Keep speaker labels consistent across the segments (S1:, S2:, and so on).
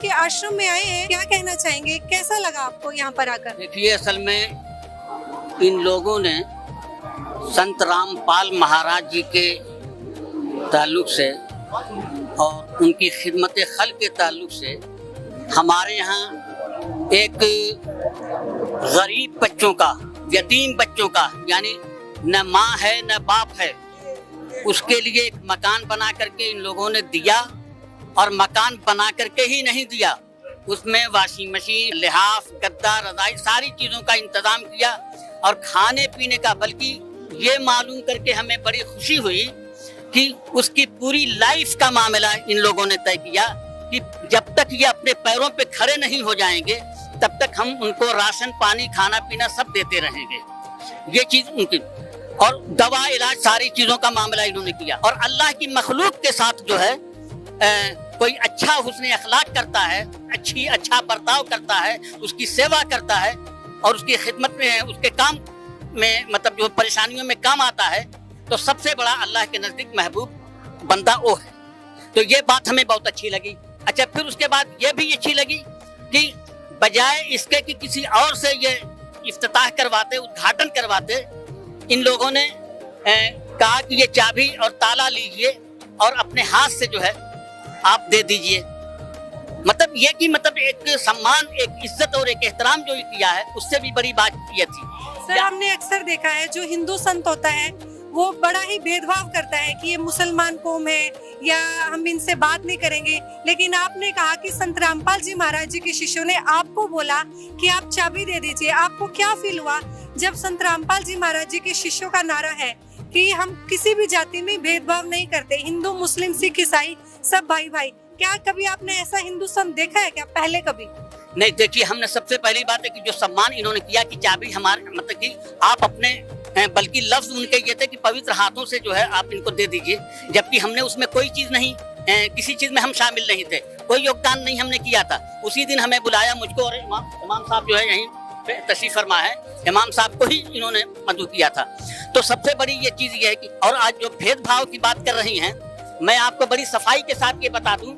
S1: के आश्रम में आए हैं, क्या कहना चाहेंगे, कैसा लगा आपको यहाँ पर आकर?
S2: देखिए, असल में इन लोगों ने संत रामपाल महाराज जी के ताल्लुक से और उनकी खिदमत खल्क के ताल्लुक से हमारे यहाँ एक गरीब बच्चों का, यतीम बच्चों का, यानी न माँ है न बाप है, उसके लिए एक मकान बना करके इन लोगों ने दिया। और मकान बना करके ही नहीं दिया, उसमें वॉशिंग मशीन, लिहाफ, गद्दा, रजाई, सारी चीज़ों का इंतजाम किया और खाने पीने का। बल्कि ये मालूम करके हमें बड़ी खुशी हुई कि उसकी पूरी लाइफ का मामला इन लोगों ने तय किया कि जब तक ये अपने पैरों पे खड़े नहीं हो जाएंगे तब तक हम उनको राशन पानी खाना पीना सब देते रहेंगे। ये चीज उनकी, और दवा इलाज सारी चीजों का मामला इन्होंने किया। और अल्लाह की मखलूक के साथ जो है कोई अच्छा हुस्न अखलाक करता है, अच्छा बर्ताव करता है, उसकी सेवा करता है और उसकी खिदमत में, उसके काम में, मतलब जो परेशानियों में काम आता है, तो सबसे बड़ा अल्लाह के नजदीक महबूब बंदा वो है। तो ये बात हमें बहुत अच्छी लगी। अच्छा, फिर उसके बाद ये भी अच्छी लगी कि बजाय इसके कि किसी और से ये इफ्तिताह करवाते, उद्घाटन करवाते, इन लोगों ने कहा कि ये चाबी और ताला लीजिए और अपने हाथ से जो है आप दे दीजिए। मतलब ये कि मतलब एक सम्मान, एक इज्जत और एक एहतराम जो किया है, उससे भी बड़ी बात ये थी।
S1: सर, हमने अक्सर देखा है जो हिंदू संत होता है वो बड़ा ही भेदभाव करता है कि ये मुसलमान कौम है या हम इनसे बात नहीं करेंगे, लेकिन आपने कहा कि संत रामपाल जी महाराज जी के शिष्यों ने आपको बोला कि आप चाबी दे दीजिए। आपको क्या फील हुआ जब संत रामपाल जी महाराज जी के शिष्यों का नारा है कि हम किसी भी जाति में भेदभाव नहीं करते, हिंदू मुस्लिम सिख ईसाई सब भाई भाई? क्या कभी आपने ऐसा हिंदू संत देखा है क्या पहले कभी?
S2: नहीं, देखिए, हमने सबसे पहली बात है कि जो सम्मान इन्होंने किया कि चाबी हमारे, मतलब कि आप अपने, बल्कि लफ्ज उनके ये थे कि पवित्र हाथों से जो है आप इनको दे दीजिए, जबकि हमने उसमें कोई चीज नहीं, किसी चीज में हम शामिल नहीं थे, कोई योगदान नहीं हमने किया था। उसी दिन हमें बुलाया, मुझको और इमाम साहब जो है यहीं तशरीफ फरमा है, इमाम साहब को ही इन्होंने मदऊ किया था। तो सबसे बड़ी ये चीज ये है कि, और आज जो भेदभाव की बात कर रही हैं, मैं आपको बड़ी सफाई के साथ ये बता दूं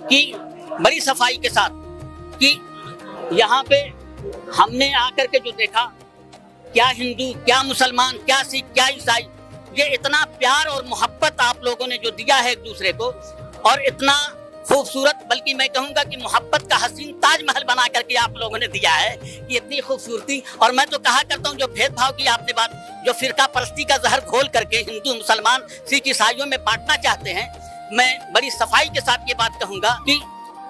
S2: कि बड़ी सफाई के साथ कि यहाँ पे हमने आकर के जो देखा, क्या हिंदू, क्या मुसलमान, क्या सिख, क्या ईसाई, ये इतना प्यार और मोहब्बत आप लोगों ने जो दिया है एक दूसरे को, और इतना खूबसूरत, बल्कि मैं कहूँगा कि मोहब्बत का हसीन ताजमहल बना करके आप लोगों ने दिया है कि इतनी खूबसूरती। और मैं तो कहा करता हूँ, जो भेदभाव की आपने बात, जो फिरका परस्ती का जहर खोल करके हिंदू मुसलमान सिख ईसाइयों में बांटना चाहते हैं, मैं बड़ी सफाई के साथ ये बात कहूँगा कि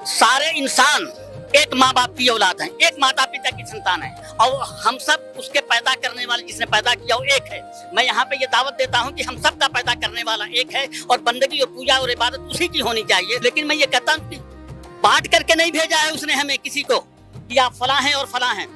S2: सारे इंसान एक माँ बाप की औलाद है, एक माता पिता की संतान है, और हम सब उसके पैदा करने वाले, जिसने पैदा किया वो एक है। मैं यहाँ पे ये दावत देता हूँ कि हम सब का पैदा करने वाला एक है और बंदगी और पूजा और इबादत उसी की होनी चाहिए। लेकिन मैं ये कहता हूँ कि बांट करके नहीं भेजा है उसने हमें किसी को कि आप फला हैं और फला हैं।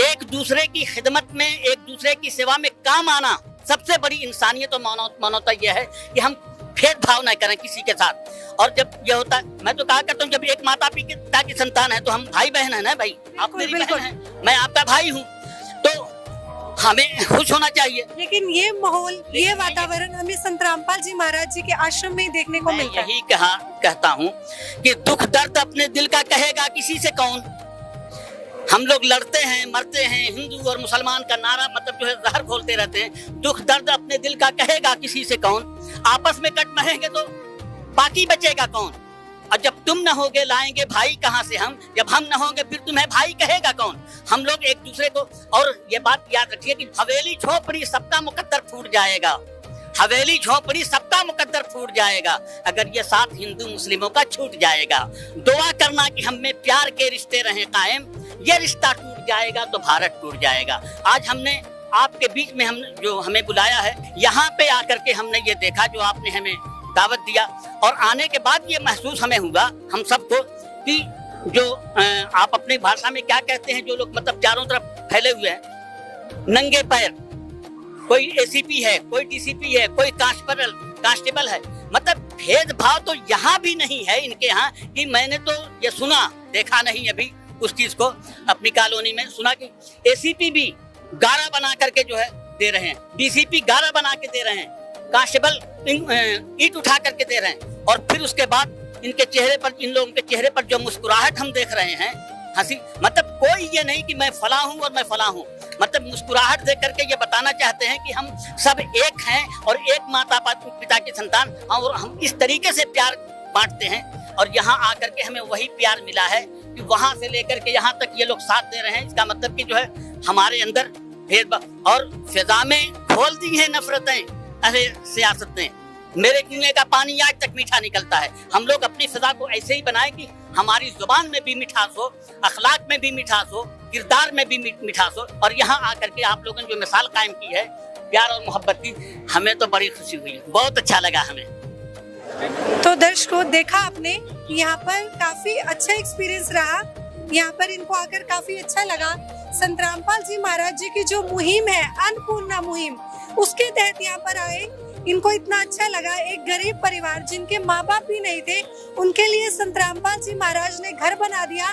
S2: एक दूसरे की खिदमत में, एक दूसरे की सेवा में काम आना सबसे बड़ी इंसानियत और मानवता यह है कि हम भेदभाव न करें किसी के साथ। और जब ये होता है, मैं तो कहा करता हूँ, जब एक माता पिता की संतान है तो हम भाई बहन है ना भाई, आप मेरी बहन है, मैं आपका भाई हूँ, तो हमें खुश होना चाहिए।
S1: लेकिन ये माहौल, ये वातावरण हमें संत रामपाल जी महाराज जी के आश्रम में देखने को मिलता है।
S2: यही कहता हूँ कि दुख दर्द अपने दिल का कहेगा किसी से कौन। हम लोग लड़ते हैं, मरते हैं, हिंदू और मुसलमान का नारा मतलब जो है जहर खोलते रहते हैं। दुख दर्द अपने दिल का कहेगा किसी से कौन, आपस में कट मरेंगे तो बाकी बचेगा कौन। और जब तुम न होगे लाएंगे भाई कहाँ से हम, जब हम न होंगे फिर तुम्हें भाई कहेगा कौन। हम लोग एक दूसरे को, और ये बात याद रखिए कि हवेली झोपड़ी सबका मुकद्दर फूट जाएगा, हवेली झोपड़ी सबका मुकद्दर फूट जाएगा अगर ये साथ हिंदू मुस्लिमों का छूट जाएगा। दुआ करना कि हम में प्यार के रिश्ते रहें कायम, ये रिश्ता टूट जाएगा तो भारत टूट जाएगा। आज हमने आपके बीच में जो हमें बुलाया है, यहाँ पे आकर के हमने ये देखा, जो आपने हमें दावत दिया, और आने के बाद ये महसूस हमें हुआ हम सबको कि जो आप अपनी भाषा में क्या कहते हैं, जो लोग मतलब चारों तरफ फैले हुए हैं नंगे पैर, कोई एसीपी है, कोई डीसीपी है, कोई कांस्टेबल है, मतलब भेदभाव तो यहाँ भी नहीं है इनके यहाँ। कि मैंने तो ये सुना, देखा नहीं अभी उस चीज को, अपनी कॉलोनी में सुना कि एसीपी भी गारा बना करके जो है दे रहे हैं, डीसीपी गारा बना के दे रहे हैं, कांस्टेबल ईंट उठा करके दे रहे हैं, और फिर उसके बाद इनके चेहरे पर, इन लोगों के चेहरे पर जो मुस्कुराहट हम देख रहे हैं, हंसी, मतलब कोई ये नहीं कि मैं फला हूं और मैं फला हूं, मतलब मुस्कुराहट देख करके ये बताना चाहते हैं कि हम सब एक हैं और एक माता पिता की संतान, और हम इस तरीके से प्यार बांटते हैं। और यहाँ आकर के हमें वही प्यार मिला है कि वहां से लेकर के यहाँ तक ये लोग साथ दे रहे हैं। इसका मतलब कि जो है हमारे अंदर भेदभाव और फिजा में खोल दी है नफरतें, अरे सियासतें, मेरे कुएं का पानी आज तक मीठा निकलता है। हम लोग अपनी फिजा को ऐसे ही बनाए कि हमारी जुबान में भी मिठास हो, अखलाक में भी मिठास हो, किरदार में भी मिठास हो। और यहाँ आकर के आप लोगों ने जो मिसाल कायम की है प्यार और मोहब्बत की, हमें तो बड़ी खुशी हुई, बहुत अच्छा लगा हमें।
S1: तो दर्शकों, देखा आपने यहाँ पर काफी अच्छा एक्सपीरियंस रहा, यहाँ पर इनको आकर काफी अच्छा लगा। संत रामपाल जी महाराज जी की जो मुहिम है, अन्नपूर्णा मुहिम, उसके तहत यहाँ पर आए, इनको इतना अच्छा लगा। एक गरीब परिवार जिनके माँ बाप भी नहीं थे, उनके लिए संत रामपाल जी महाराज ने घर बना दिया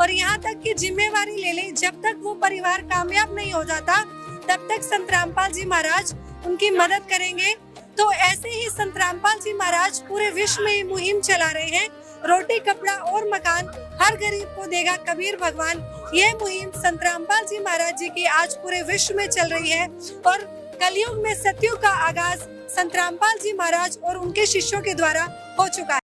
S1: और यहाँ तक की जिम्मेवारी ले ली, जब तक वो परिवार कामयाब नहीं हो जाता तब तक संत रामपाल जी महाराज उनकी मदद करेंगे। तो ऐसे ही संत रामपाल जी महाराज पूरे विश्व में मुहिम चला रहे हैं, रोटी कपड़ा और मकान हर गरीब को देगा कबीर भगवान। ये मुहिम संत रामपाल जी महाराज जी की आज पूरे विश्व में चल रही है और कलयुग में सतयुग का आगाज संत रामपाल जी महाराज और उनके शिष्यों के द्वारा हो चुका है।